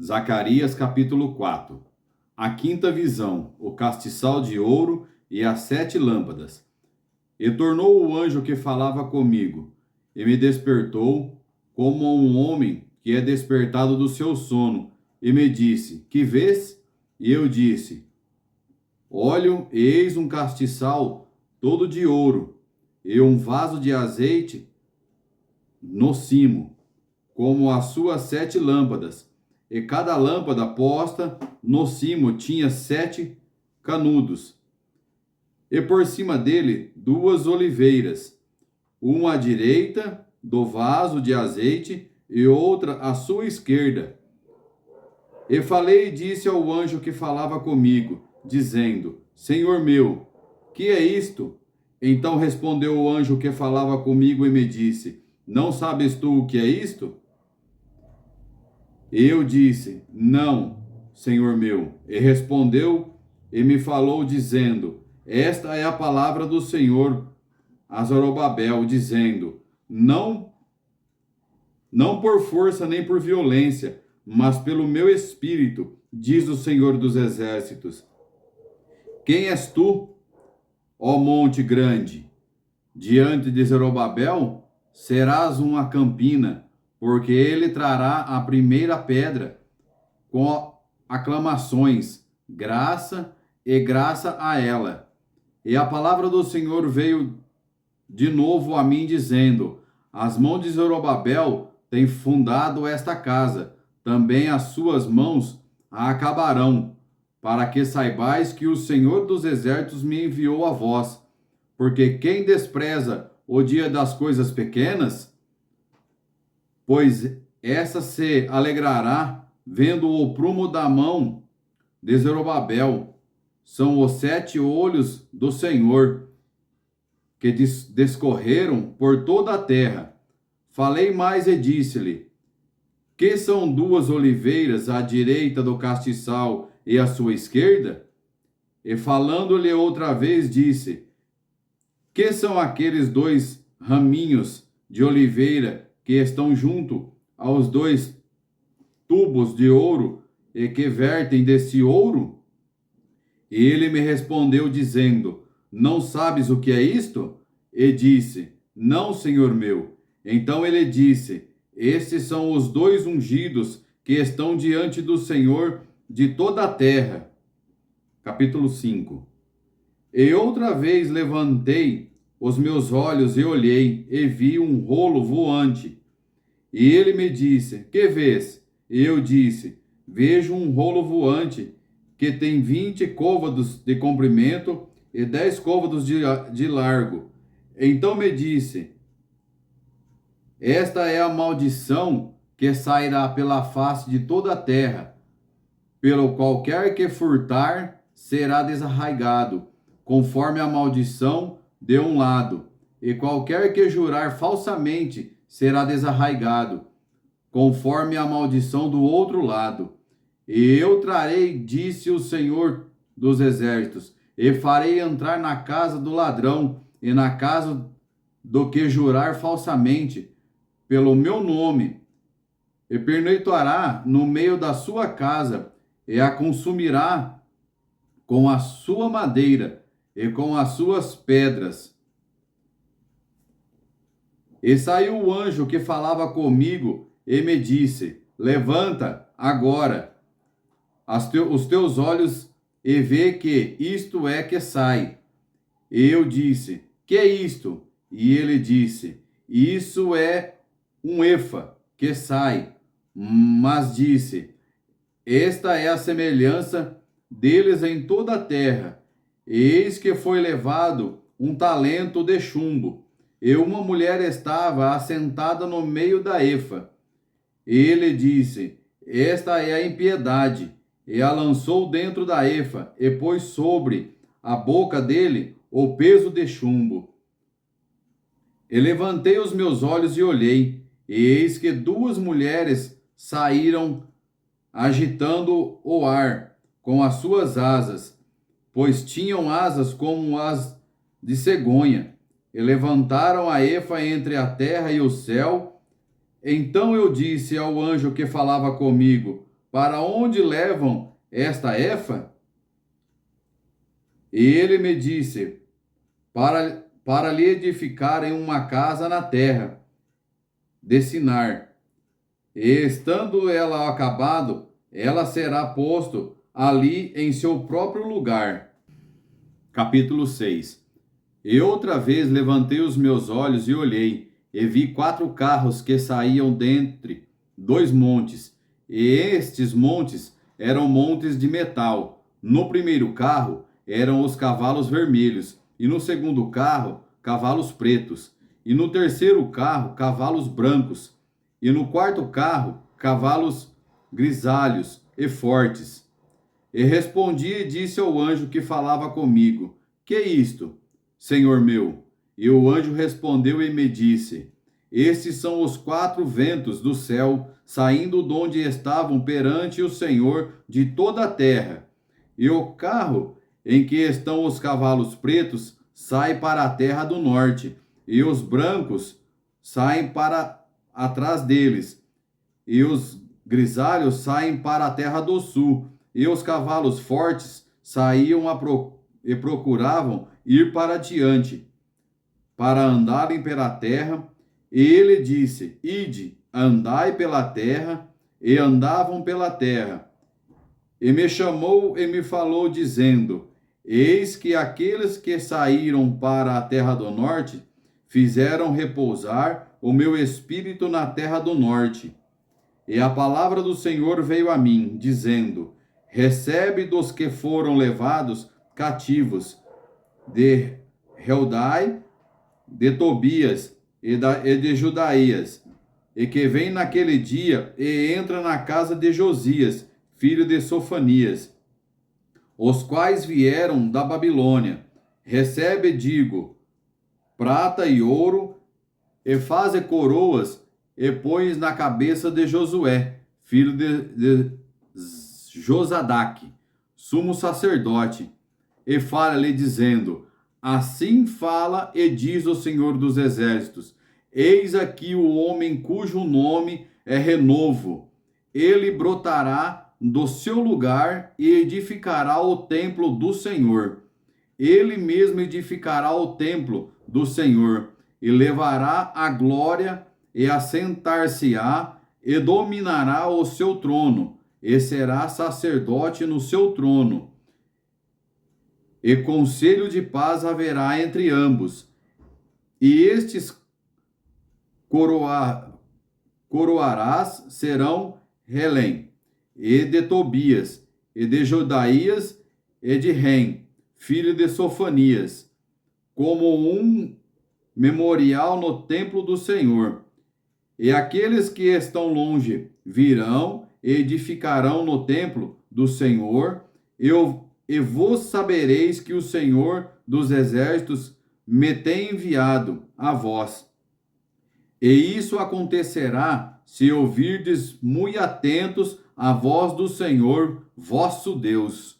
Zacarias capítulo 4. A quinta visão, o castiçal de ouro e as 7 lâmpadas. E tornou o anjo que falava comigo, e me despertou, como um homem que é despertado do seu sono, e me disse: Que vês? E eu disse: Olho, e eis um castiçal todo de ouro, e um vaso de azeite no cimo, como as suas 7 lâmpadas. E cada lâmpada posta no cimo tinha 7 canudos. E por cima dele 2 oliveiras, uma à direita do vaso de azeite e outra à sua esquerda. E falei e disse ao anjo que falava comigo, dizendo: Senhor meu, que é isto? Então respondeu o anjo que falava comigo e me disse: Não sabes tu o que é isto? Eu disse: Não, Senhor meu. E respondeu e me falou, dizendo: Esta é a palavra do Senhor a Zorobabel, dizendo: não por força nem por violência, mas pelo meu espírito, diz o Senhor dos exércitos. Quem és tu, ó monte grande? Diante de Zorobabel serás uma campina, porque ele trará a primeira pedra com aclamações, graça e graça a ela. E a palavra do Senhor veio de novo a mim, dizendo: As mãos de Zorobabel têm fundado esta casa, também as suas mãos a acabarão, para que saibais que o Senhor dos exércitos me enviou a vós. Porque quem despreza o dia das coisas pequenas, pois essa se alegrará vendo o prumo da mão de Zorobabel. São os 7 olhos do Senhor que descorreram por toda a terra. Falei mais e disse-lhe: Que são 2 oliveiras à direita do castiçal e à sua esquerda? E falando-lhe outra vez, disse: Que são aqueles 2 raminhos de oliveira que estão junto aos 2 tubos de ouro e que vertem desse ouro? E ele me respondeu, dizendo: Não sabes o que é isto? E disse: Não, Senhor meu. Então ele disse: Estes são os 2 ungidos que estão diante do Senhor de toda a terra. Capítulo 5. E outra vez levantei os meus olhos e olhei, e vi um rolo voante. E ele me disse: Que vês? E eu disse: Vejo um rolo voante que tem 20 côvados de comprimento e 10 côvados de largo. Então me disse: Esta é a maldição que sairá pela face de toda a terra, pelo qualquer que furtar será desarraigado, conforme a maldição de um lado, e qualquer que jurar falsamente será desarraigado, conforme a maldição do outro lado. E eu trarei, disse o Senhor dos exércitos, e farei entrar na casa do ladrão e na casa do que jurar falsamente pelo meu nome, e pernoitará no meio da sua casa, e a consumirá com a sua madeira e com as suas pedras. E saiu o anjo que falava comigo e me disse: Levanta agora os teus olhos e vê que isto é que sai. E eu disse: Que é isto? E ele disse: Isso é um efa que sai. Mas disse: Esta é a semelhança deles em toda a terra. Eis que foi levado um talento de chumbo, e uma mulher estava assentada no meio da efa. Ele disse: Esta é a impiedade. E a lançou dentro da efa, e pôs sobre a boca dele o peso de chumbo. E levantei os meus olhos e olhei, e eis que 2 mulheres saíram agitando o ar com as suas asas, pois tinham asas como as de cegonha, e levantaram a efa entre a terra e o céu. Então eu disse ao anjo que falava comigo: para onde levam esta efa? Ele me disse, para lhe edificarem uma casa na terra de Sinar. E estando ela acabado, ela será posto ali em seu próprio lugar. Capítulo 6. E outra vez levantei os meus olhos e olhei, e vi 4 carros que saíam dentre 2 montes, e estes montes eram montes de metal. No primeiro carro eram os cavalos vermelhos, e no segundo carro, cavalos pretos, e no terceiro carro, cavalos brancos, e no quarto carro, cavalos grisalhos e fortes. E respondi e disse ao anjo que falava comigo: Que é isto, Senhor meu? E o anjo respondeu e me disse: Estes são os 4 ventos do céu, saindo de onde estavam perante o Senhor de toda a terra. E o carro em que estão os cavalos pretos sai para a terra do norte, e os brancos saem para atrás deles, e os grisalhos saem para a terra do sul, e os cavalos fortes saíam e procuravam ir para diante, para andarem pela terra. E ele disse: Ide, andai pela terra, e andavam pela terra. E me chamou e me falou, dizendo: Eis que aqueles que saíram para a terra do norte fizeram repousar o meu espírito na terra do norte. E a palavra do Senhor veio a mim, dizendo: Recebe dos que foram levados cativos, de Heldai, de Tobias e de Judaías, e que vem naquele dia e entra na casa de Josias, filho de Sofanias, os quais vieram da Babilônia. Recebe, digo, prata e ouro, e faze coroas, e pões na cabeça de Josué, filho de Josadaque, sumo sacerdote, e fala-lhe dizendo: Assim fala e diz o Senhor dos Exércitos: Eis aqui o homem cujo nome é Renovo. Ele brotará do seu lugar e edificará o templo do Senhor. Ele mesmo edificará o templo do Senhor, e levará a glória, e assentar-se-á, e dominará o seu trono, e será sacerdote no seu trono. E conselho de paz haverá entre ambos. E estes coroarás serão Helém, e de Tobias, e de Jodaías, e de Rem, filho de Sofanias, como um memorial no templo do Senhor. E aqueles que estão longe virão e edificarão no templo do Senhor, e vos sabereis que o Senhor dos Exércitos me tem enviado a vós. E isso acontecerá se ouvirdes muito atentos a voz do Senhor vosso Deus.